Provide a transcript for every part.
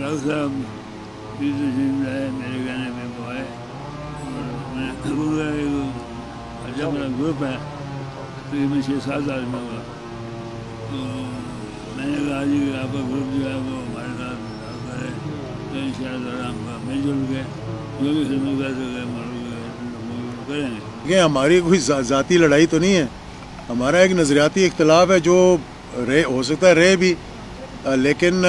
राउत साहब भी तशरीफ लाए, मेरे कहने पे वो आए और मैं उनका एक अच्छा बड़ा ग्रुप है, तकरीबन 6-7 आदमी होगा। तो मैंने कहा जी कि आपका ग्रुप जो है वो हमारे साथ करे, तो इंशाअल्लाह हम मिलजुल के जो भी खिदमत कर सके करेंगे। ये हमारी कोई ज़ाती लड़ाई तो नहीं है, हमारा एक नज़रियाती इख्तलाफ है जो हो सकता है रहे भी, लेकिन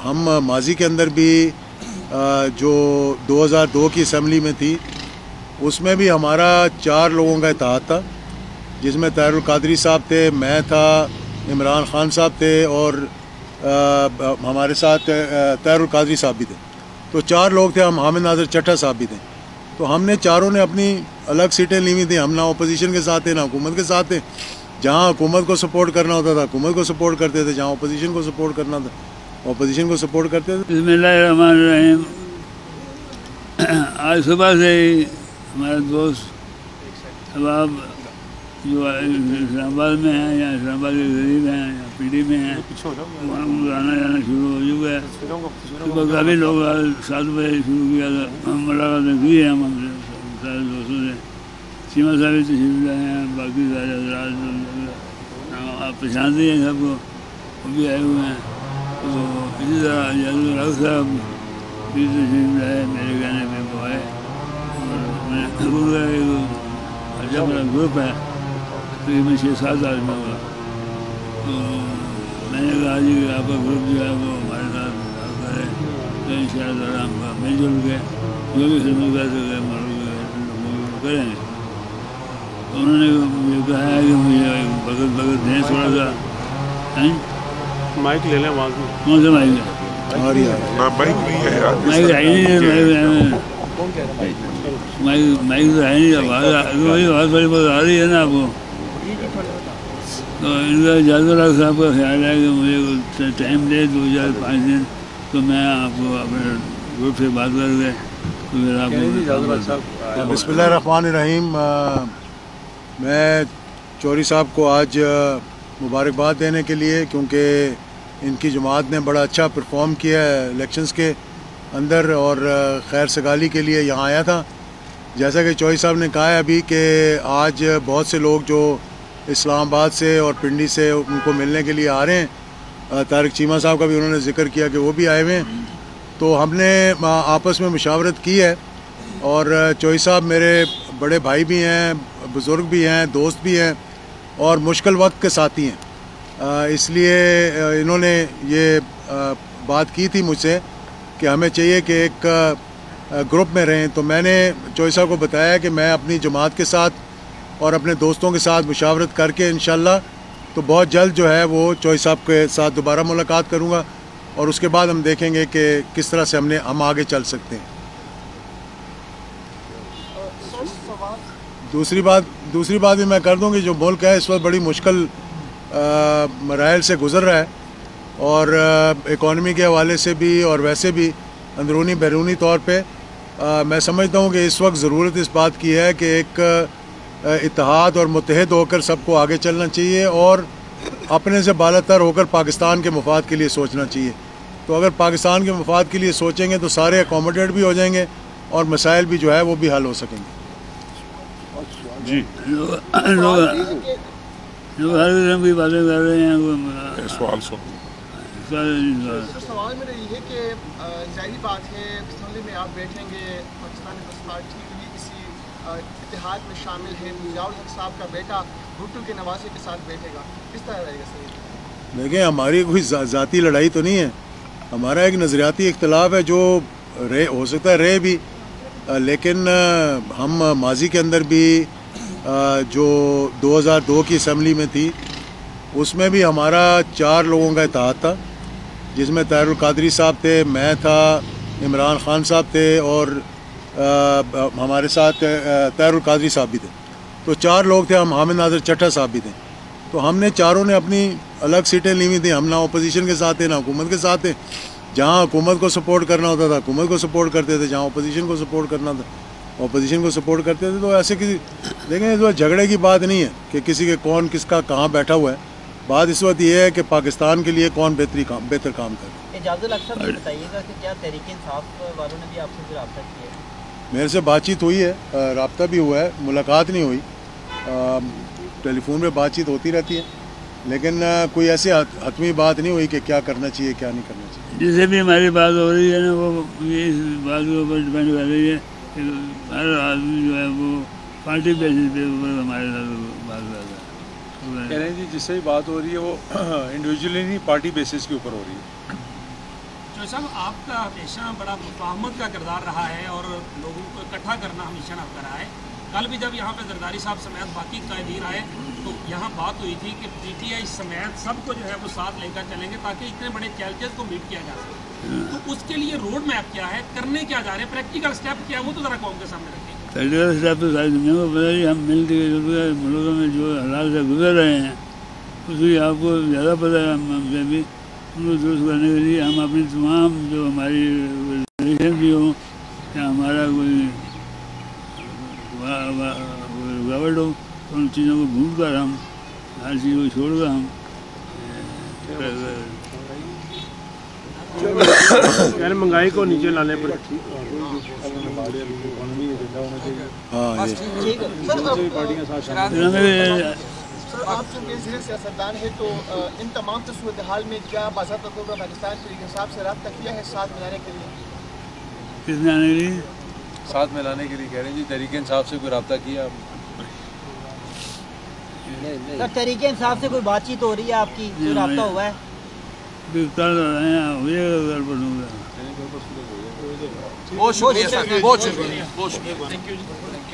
हम माजी के अंदर भी जो 2002 की असम्बली में थी उसमें भी हमारा 4 लोगों का इत्तेहाद था, जिसमें ताहिरुल कादरी साहब थे, मैं था, इमरान खान साहब थे और हमारे साथ ताहिरुल कादरी साहब भी थे। तो 4 लोग थे हम, हामिद नाज़र चट्टा साहब भी थे। तो हमने चारों ने अपनी अलग सीटें ली हुई थी, हम ना अपोजिशन के साथ थे ना हुकूमत के साथ थे। जहाँ हुकूमत को सपोर्ट करना होता था हुकूमत को सपोर्ट करते थे, जहाँ अपोजिशन को सपोर्ट करना था अपोजिशन को सपोर्ट करते थे। बिस्मिल्लाहिर्रहमानिर्रहीम। आज सुबह से ही हमारे दोस्त अहबाब जो इस्लामाबाद में हैं या इस्लामाबाद के करीब हैं या पीडी में हैं, वहाँ आना जाना शुरू हो चुका है। सुबह काफ़ी लोग 7 बजे शुरू किया था, हम मुलाकातें की हैं हम सारे दोस्तों से। सीमा साहब भी तशरीफ लाए हैं, बाकी सारे हज़रात आप पहचानते हैं सबको, वो भी आए हुए हैं। तो इसी तरह राउत साहब भी तशरीफ लाए, मेरे कहने पे वो आए और उनका एक अच्छा बड़ा ग्रुप है, तकरीबन 6-7 आदमी होगा। तो मैंने कहा जी कि आपका ग्रुप जो है वो हमारे साथ करे, तो इंशाअल्लाह हम मिलजुल के जो भी खिदमत कर सके करेंगे। तो उन्होंने मुझे कहा है कि मुझे भगत दें थोड़ा सा। माइक ले लें आवाज़ में। कौन सा माइक है? माइक है ही नहीं, माइक तो है नहीं, आवाज़ बड़ी बहुत आ रही है ना आपको। तो इनका जादुल्लाह साहब का ख्याल है कि मुझे टाइम दे 2-4-5 दिन, तो मैं आपको अपने ग्रुप से बात करके तो फिर आपको। बिस्मिल्लाहिर्रहमानिर्रहीम। मैं चौधरी साहब को आज मुबारकबाद देने के लिए, क्योंकि इनकी जमात ने बड़ा अच्छा परफॉर्म किया है इलेक्शंस के अंदर और खैर सगाली के लिए यहाँ आया था। जैसा कि चौधरी साहब ने कहा है अभी कि आज बहुत से लोग जो इस्लामाबाद से और पिंडी से उनको मिलने के लिए आ रहे हैं, तारिक चीमा साहब का भी उन्होंने जिक्र किया कि वो भी आए हुए हैं। तो हमने आपस में मुशावरत की है और चौधरी साहब मेरे बड़े भाई भी हैं, बुज़ुर्ग भी हैं, दोस्त भी हैं और मुश्किल वक्त के साथी हैं। इसलिए इन्होंने ये बात की थी मुझसे कि हमें चाहिए कि एक ग्रुप में रहें। तो मैंने चौधरी साहब को बताया कि मैं अपनी जमात के साथ और अपने दोस्तों के साथ मुशावरत करके इंशाअल्लाह तो बहुत जल्द जो है वो चौधरी साहब के साथ दोबारा मुलाकात करूँगा और उसके बाद हम देखेंगे कि किस तरह से हम आगे चल सकते हैं। दूसरी बात भी मैं कर दूँ कि जो मुल्क है इस वक्त बड़ी मुश्किल मराइल से गुज़र रहा है और इकॉनमी के हवाले से भी और वैसे भी अंदरूनी बैरूनी तौर पे मैं समझता हूँ कि इस वक्त ज़रूरत इस बात की है कि एक इत्तेहाद और मुत्तहिद होकर सबको आगे चलना चाहिए और अपने से बालातर होकर पाकिस्तान के मफाद के लिए सोचना चाहिए। तो अगर पाकिस्तान के मफाद के लिए सोचेंगे तो सारे अकोमोडेट भी हो जाएंगे और मसाइल भी जो है वो भी हल हो सकेंगे। जी लोग हर किस्म की बातें कर रहे हैं। सवाल मेरा ये है कि ज़ाहिर बात है असम्बली में आप बैठेंगे, पाकिस्तान पीपल्स पार्टी भी इसी इत्तेहाद में शामिल है, मियाउल हक साहब का बेटा भुट्टो के नवासे के साथ बैठेगा, किस तरह रहेगा सही? देखिए हमारी कोई ज़ाती लड़ाई तो नहीं है, हमारा एक नज़रियाती इख्तलाफ है जो हो सकता है रहे भी, लेकिन हम माजी के अंदर भी जो 2002 की असम्बली में थी उसमें भी हमारा 4 लोगों का इत्तेहाद था, जिसमें ताहिरुल कादरी साहब थे, मैं था, इमरान खान साहब थे और हमारे साथ ताहिरुल कादरी साहब भी थे। तो 4 लोग थे हम, हामिद नाज़र चट्टा साहब भी थे। तो हमने चारों ने अपनी अलग सीटें ली हुई थी, हम ना अपोजिशन के साथ थे ना हुकूमत के साथ थे। जहाँ हुकूमत को सपोर्ट करना होता था हुकूमत को सपोर्ट करते थे, जहाँ अपोजिशन को सपोर्ट करना था अपोजिशन को सपोर्ट करते थे। तो ऐसे किसी देखें इस वक्त झगड़े की बात नहीं है कि किसी के कौन किसका कहाँ बैठा हुआ है। बात इस वक्त ये है कि पाकिस्तान के लिए कौन बेहतर काम करे। اعجاز الحق صاحب یہ بتائیے گا کہ کیا تحریک انصاف والوں نے بھی آپ سے کوئی رابطہ کیا ہے؟ میرے سے بات چیت ہوئی ہے, رابطہ بھی ہوا ہے, ملاقات نہیں ہوئی, ٹیلی فون پہ بات چیت ہوتی رہتی ہے, لیکن کوئی ایسی حتمی بات نہیں ہوئی کہ کیا کرنا چاہیے کیا نہیں کرنا چاہیے. جس سے بھی ہماری بات ہو رہی ہے نا وہ اس بات کے اوپر ڈپینڈ کر رہی ہے کہ ہر آدمی جو ہے وہ پارٹی بیسس پہ اوپر ہمارے ساتھ بات کر رہا ہے. کہہ رہے ہیں جی جس سے بھی بات ہو رہی ہے وہ انڈیویجولی نہیں پارٹی بیسس کے اوپر ہو رہی ہے. چوہدری صاحب آپ کا ہمیشہ بڑا مفاہمت کا کردار رہا ہے اور لوگوں کو اکٹھا کرنا ہمیشہ آپ کا رہا ہے. کل بھی جب یہاں پہ زرداری صاحب سمیت باقی قائدین آئے تو یہاں بات ہوئی تھی کہ پی ٹی آئی سمیت سب کو جو ہے وہ ساتھ لے کر چلیں گے تاکہ اتنے بڑے چیلنجز کو میٹ کیا جا سکے. تو اس کے لیے روڈ میپ کیا ہے, کرنے کیا جا رہے ہیں, پریکٹیکل اسٹیپ کیا ہے, وہ تو ذرا قوم کے سامنے رکھیں. پریکٹیکل اسٹیپ تو ساری دنیا کو پتہ ہی, ہم مل کے ملکوں میں جو حالات سے گزر رہے ہیں اس کی آپ کو زیادہ پتہ ہے. ہم سے بھی ان کو درست کرنے کے لیے ہم اپنی تمام جو ہماری ریلیشن بھی ہوں یا ہمارا کوئی رکاوٹ ہو ان چیزوں کو بھول کر ہم ہر چیز کو چھوڑ کر ہم یعنی مہنگائی کو نیچے لانے پر ہاں سر آپ چونکہ ذہن سیاستدان ہے تو ان تمام صورتحال میں کیا باضابطہ طور پر پاکستان تحریک انصاف سے رابطہ کیا ہے ساتھ ملانے کے لیے؟ کس نے آنے کے لیے ساتھ ملانے کے لیے کہہ رہے ہیں جی تحریک انصاف سے کوئی رابطہ کیا؟ سر تحریک انصاف سے کوئی بات چیت ہو رہی ہے آپ کی, کوئی رابطہ ہوا ہے؟ کر رہے ہیں ہوئے پڑوں گا. بہت شکریہ.